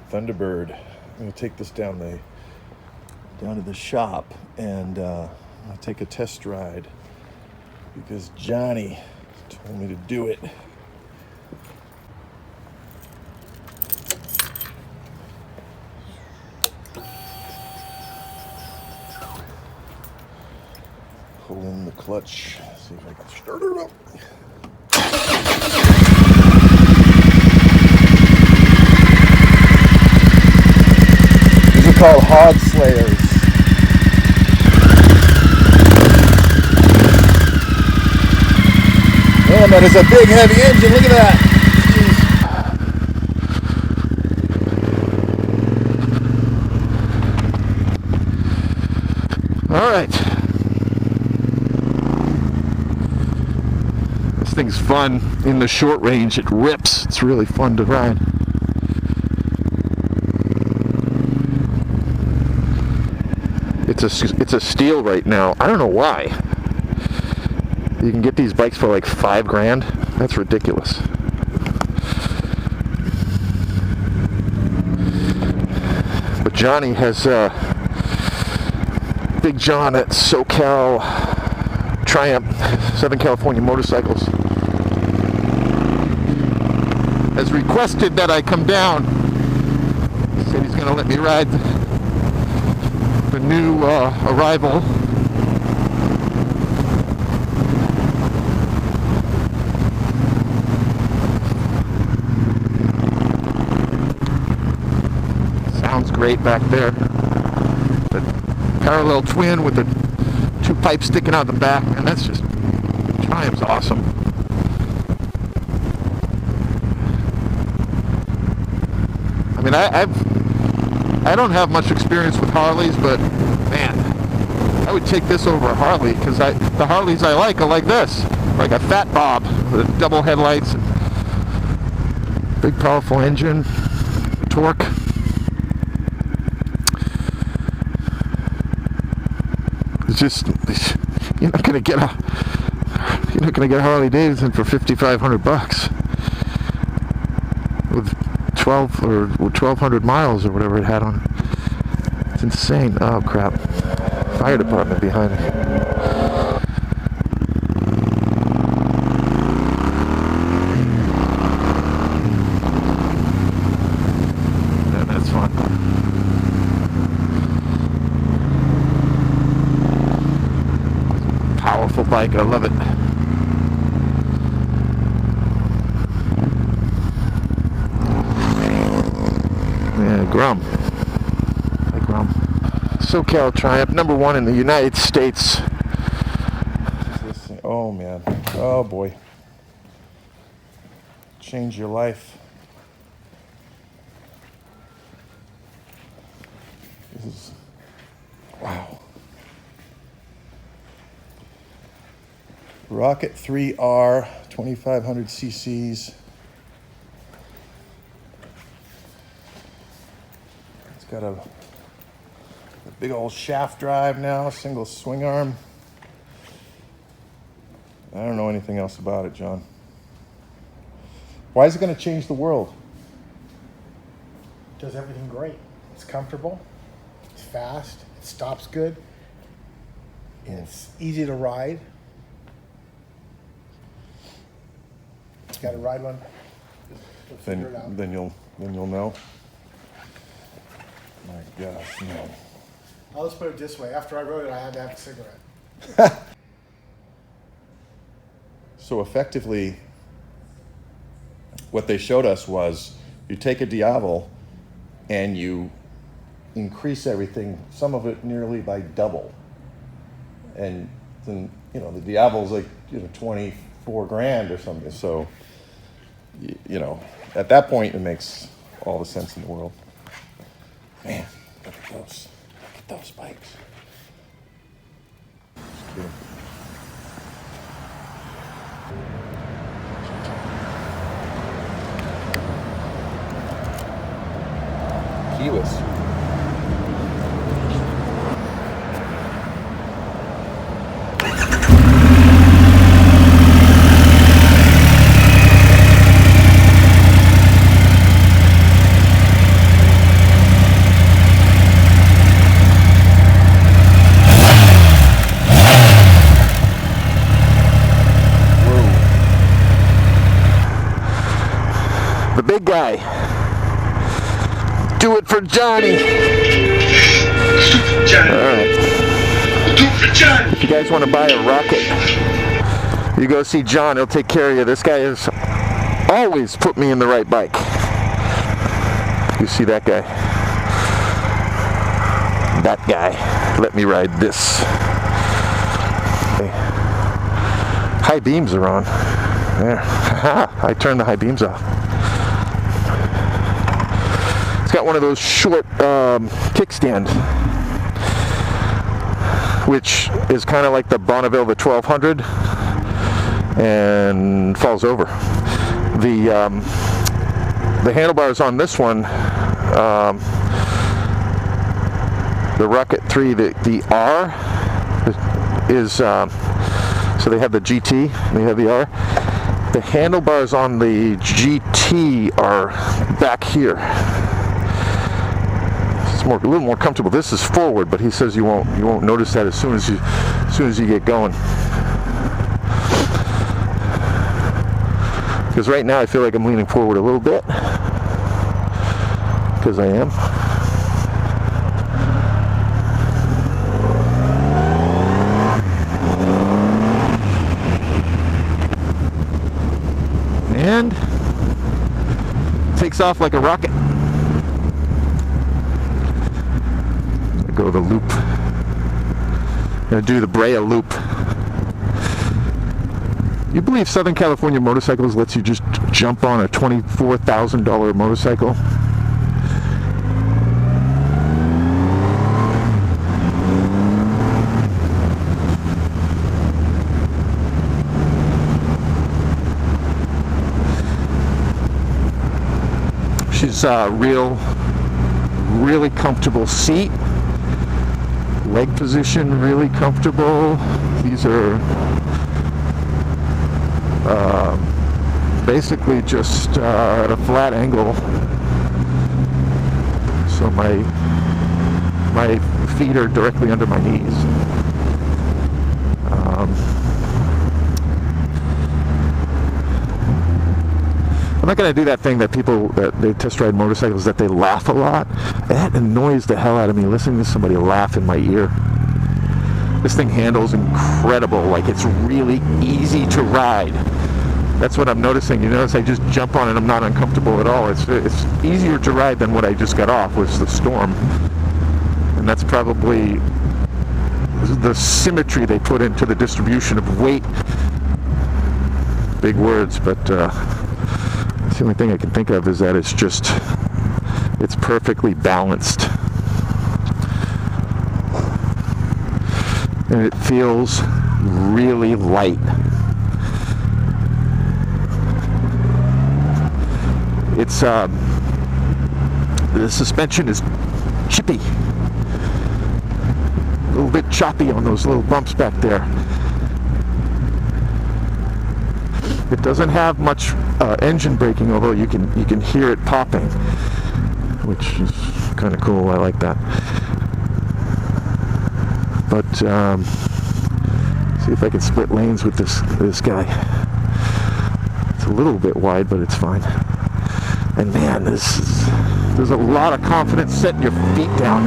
Thunderbird. I'm gonna take this down to the shop and I'll take a test ride because Johnny told me to do it. Pull in the clutch, see if I can start it up. These are called hog slayers. Man, that is a big heavy engine, look at that. Jeez. All right. This thing's fun in the short range. It rips. It's really fun to ride. It's a steal right now. I don't know why. You can get these bikes for like $5,000. That's ridiculous. But Johnny has Big John at SoCal Triumph, Southern California Motorcycles, has requested that I come down. He said he's going to let me ride the new arrival. Sounds great back there. The parallel twin with the two pipes sticking out the back, and that's just, Triumph's awesome. I mean, I don't have much experience with Harleys, but man, I would take this over a Harley because the Harleys I like this, like a Fat Bob with double headlights, and big powerful engine, torque. It's just, you're not gonna get a Harley Davidson for $5,500 with 1,200 miles or whatever it had on it. It's insane. Oh crap! Fire department behind me. Yeah, that's fun. Powerful bike. I love it. Grum. Hey, Grum. SoCal Triumph, #1 in the United States. Oh man. Oh boy. Change your life. This is, wow. Rocket 3R, 2,500 cc's. Got a big old shaft drive now, single swing arm. I don't know anything else about it, John. Why is it going to change the world? Does everything great. It's comfortable, it's fast, it stops good, it's easy to ride. You got to ride one. Then you'll know. My gosh, no. I'll just put it this way. After I rode it, I had to have a cigarette. So effectively, what they showed us was you take a Diavel and you increase everything, some of it nearly by double. And then, the Diavel's like, $24,000 or something. So, at that point, it makes all the sense in the world. Man, look at those bikes. Keyless. The big guy. Do it for Johnny. Johnny. All right. Do it for Johnny. If you guys want to buy a rocket, you go see John. He'll take care of you. This guy has always put me in the right bike. You see that guy? That guy. Let me ride this. Okay. High beams are on. There. I turned the high beams off. It's got one of those short kickstand, which is kind of like the Bonneville, the 1200, and falls over. The handlebars on this one, the Rocket 3, the R is, so they have the GT, they have the R. The handlebars on the GT are back here. It's a little more comfortable. This is forward, but he says you won't notice that as soon as you get going. Because right now I feel like I'm leaning forward a little bit, because I am. And takes off like a rocket. I go the loop. I'm gonna do the Brea loop. You believe Southern California Motorcycles lets you just jump on a $24,000 motorcycle? She's really comfortable seat, leg position really comfortable. These are basically just at a flat angle, so my feet are directly under my knees. I'm not going to do that thing that people that they test ride motorcycles that they laugh a lot. That annoys the hell out of me, listening to somebody laugh in my ear. This thing handles incredible. Like, it's really easy to ride. That's what I'm noticing. You notice I just jump on it, I'm not uncomfortable at all. It's easier to ride than what I just got off, was the Storm. And that's probably the symmetry they put into the distribution of weight. Big words, but the only thing I can think of is that it's perfectly balanced. And it feels really light. It's the suspension is chippy, a little bit choppy on those little bumps back there. It doesn't have much engine braking, although you can hear it popping, which is kind of cool. I like that. But see if I can split lanes with this guy. It's a little bit wide, but it's fine. And man, there's a lot of confidence setting your feet down.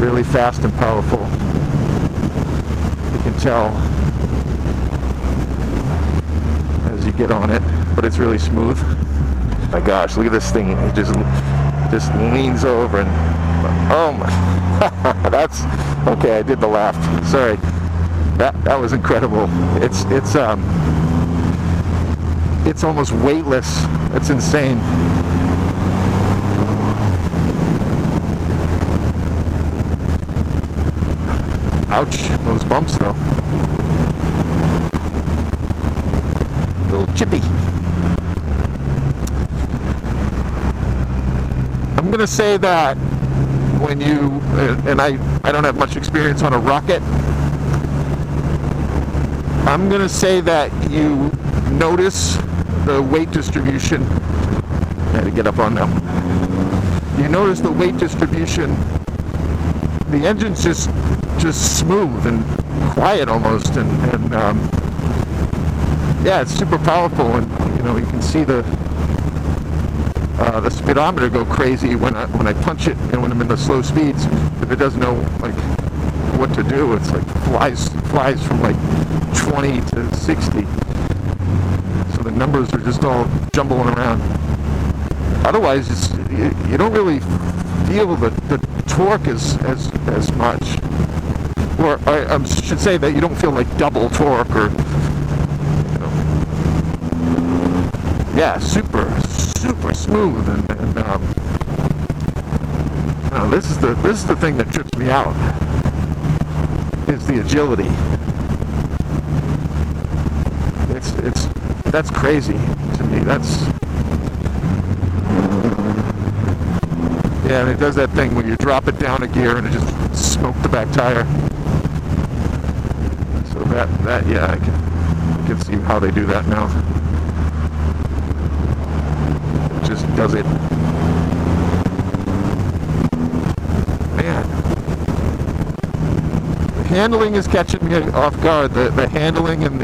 Really fast and powerful. You can tell as you get on it, but it's really smooth. My gosh, look at this thing. It just leans over and oh my, that's okay. I did the laugh. Sorry. That was incredible. It's almost weightless. It's insane. Ouch, those bumps though. A little chippy. I'm gonna say that when you, and I don't have much experience on a rocket, I'm gonna say that you notice the weight distribution. I had to get up on them. You notice the weight distribution the engine's just smooth and quiet almost, and yeah, it's super powerful, and you can see the speedometer go crazy when I punch it, and when I'm in the slow speeds, if it doesn't know like what to do, it's like flies from like 20 to 60. So the numbers are just all jumbling around. Otherwise, you don't really feel the torque as much. Or I should say that you don't feel like double torque, or yeah, super smooth, and this is the thing that trips me out, is the agility. That's crazy to me. Yeah, and it does that thing when you drop it down a gear and it just smoked the back tire. So that yeah, I can see how they do that now. It just does it. Man, the handling is catching me off guard. The handling and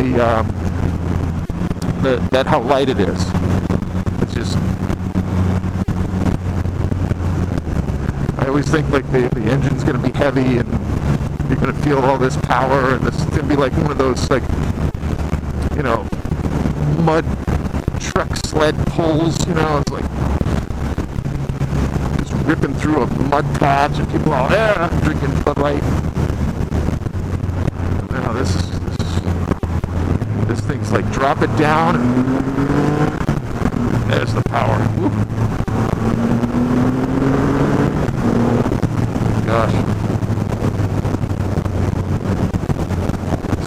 that how light it is. It's just, I always think like the engine's going to be heavy and you're going to feel all this power, and this is going to be like one of those like, mud truck sled pulls, it's like just ripping through a mud patch and people all drinking Bud Light. No, this thing's like drop it down and there's the power. Woo. Gosh.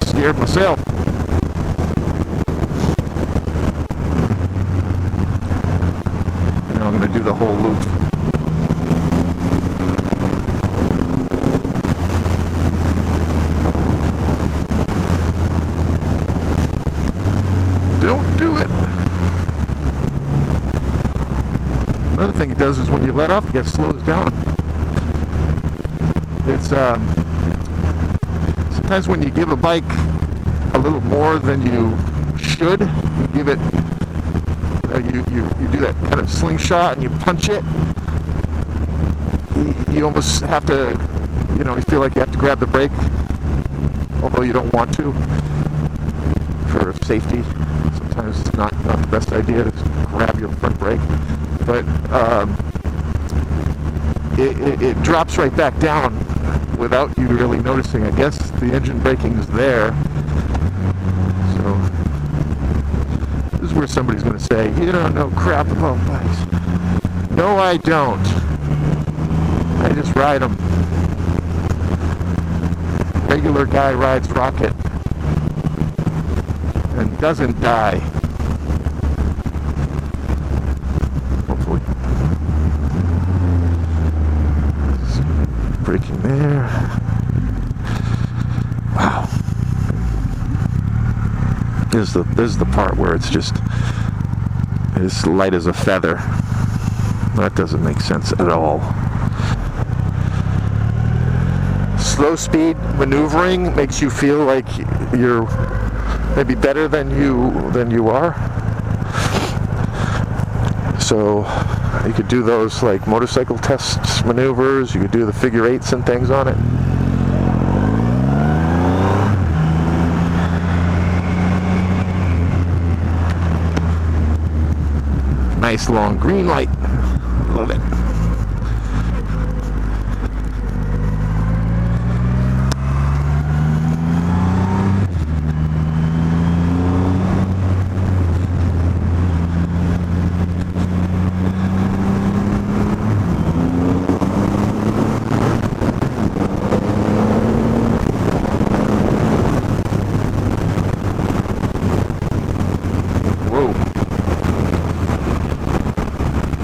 Scared myself. I'm going to do the whole loop. Don't do it. Another thing it does is when you let off, it slows down. It's sometimes when you give a bike a little more than you should, you give it, you do that kind of slingshot and you punch it, you almost have to, you feel like you have to grab the brake, although you don't want to, for safety. Sometimes it's not the best idea to grab your front brake, but it drops right back down without you really noticing. I guess the engine braking is there. So this is where somebody's going to say, you don't know crap about bikes. No, I don't. I just ride them. Regular guy rides rocket and doesn't die. Hopefully. Braking there. Wow. This is the part where it's just as light as a feather. That doesn't make sense at all. Slow speed maneuvering makes you feel like you're maybe better than you are. So you could do those like motorcycle test maneuvers. You could do the figure eights and things on it. Nice long green light. Love it.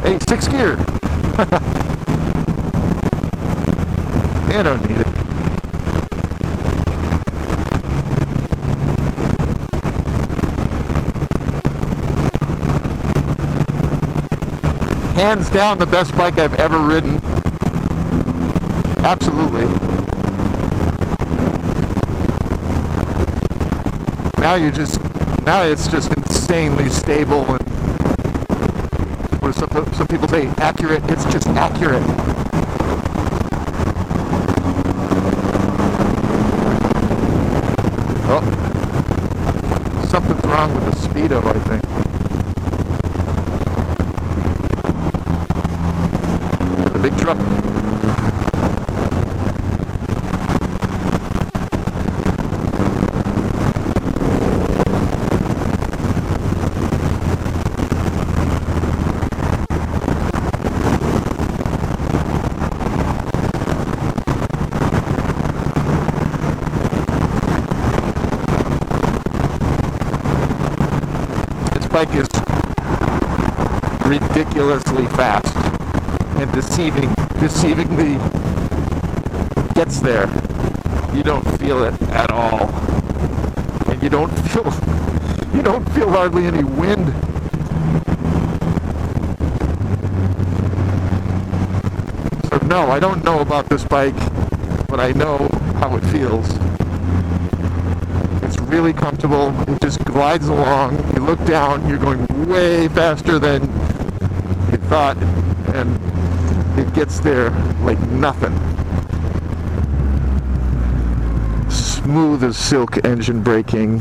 Hey, 6th gear. I don't need it. Hands down the best bike I've ever ridden. Absolutely. Now it's just insanely stable, and what do some people say, accurate. It's just accurate. Oh, something's wrong with the speedo, I think. The big truck. Bike is ridiculously fast and deceivingly gets there. You don't feel it at all, and you don't feel hardly any wind. So no, I don't know about this bike, but I know how it feels. Really comfortable. It just glides along. You look down, you're going way faster than you thought, and it gets there like nothing. Smooth as silk engine braking.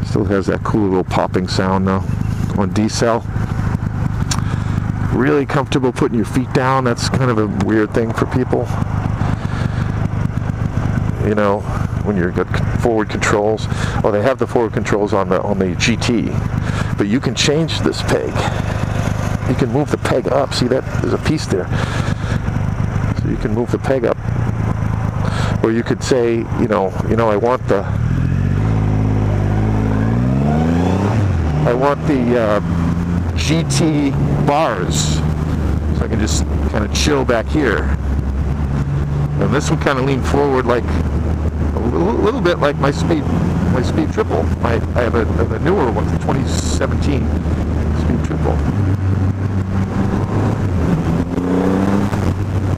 Still has that cool little popping sound though on decel. Really comfortable putting your feet down. That's kind of a weird thing for people. You know, when you've got forward controls. Oh, they have the forward controls on the GT, but you can change this peg. You can move the peg up. See that? There's a piece there. So you can move the peg up. Or you could say, I want the GT bars, so I can just kind of chill back here. And this one kind of leaned forward like a little bit like my speed triple. I have a newer one, 2017 speed triple.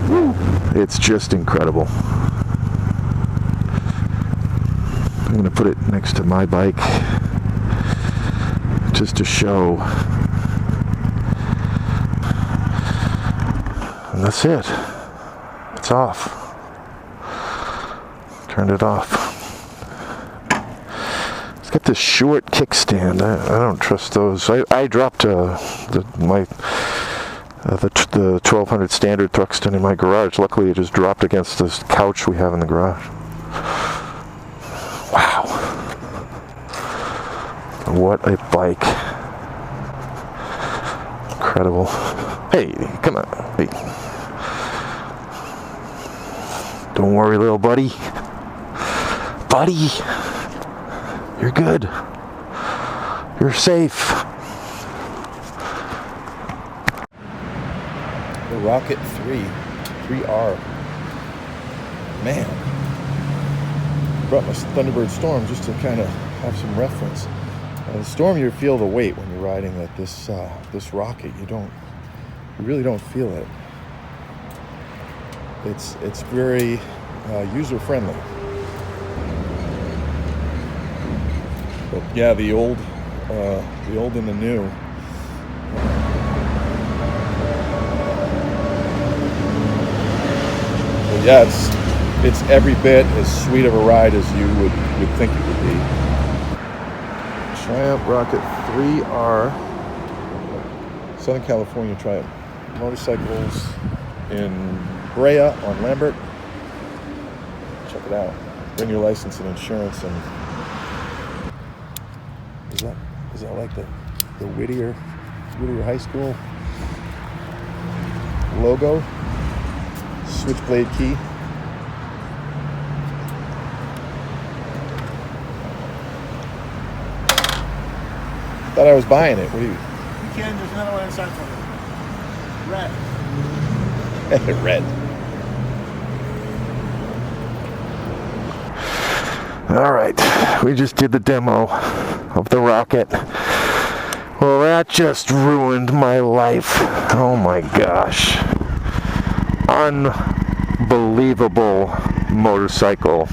Woo. It's just incredible. I'm going to put it next to my bike just to show. And that's it. It's off. Turned it off. It's got this short kickstand. I don't trust those. I dropped the 1200 standard Thruxton in my garage. Luckily, it just dropped against this couch we have in the garage. Wow. What a bike. Incredible. Hey, come on. Hey. Don't worry, little buddy. Buddy, you're good. You're safe. The Rocket 3R. Man. Brought my Thunderbird Storm just to kind of have some reference. The Storm, you feel the weight when you're riding at this Rocket. You really don't feel it. It's very user friendly. But yeah, the old and the new. Well, yeah, it's every bit as sweet of a ride as you would think it would be. Triumph Rocket 3R, Southern California Triumph Motorcycles in Brea on Lambert. Check it out. Bring your license and insurance. And is that like the Whittier High School logo? Switchblade key. Thought I was buying it. What do you? You can. There's another one inside for you. Red. Red. All right, we just did the demo of the Rocket. Well, that just ruined my life. Oh my gosh. unbelievable motorcycle.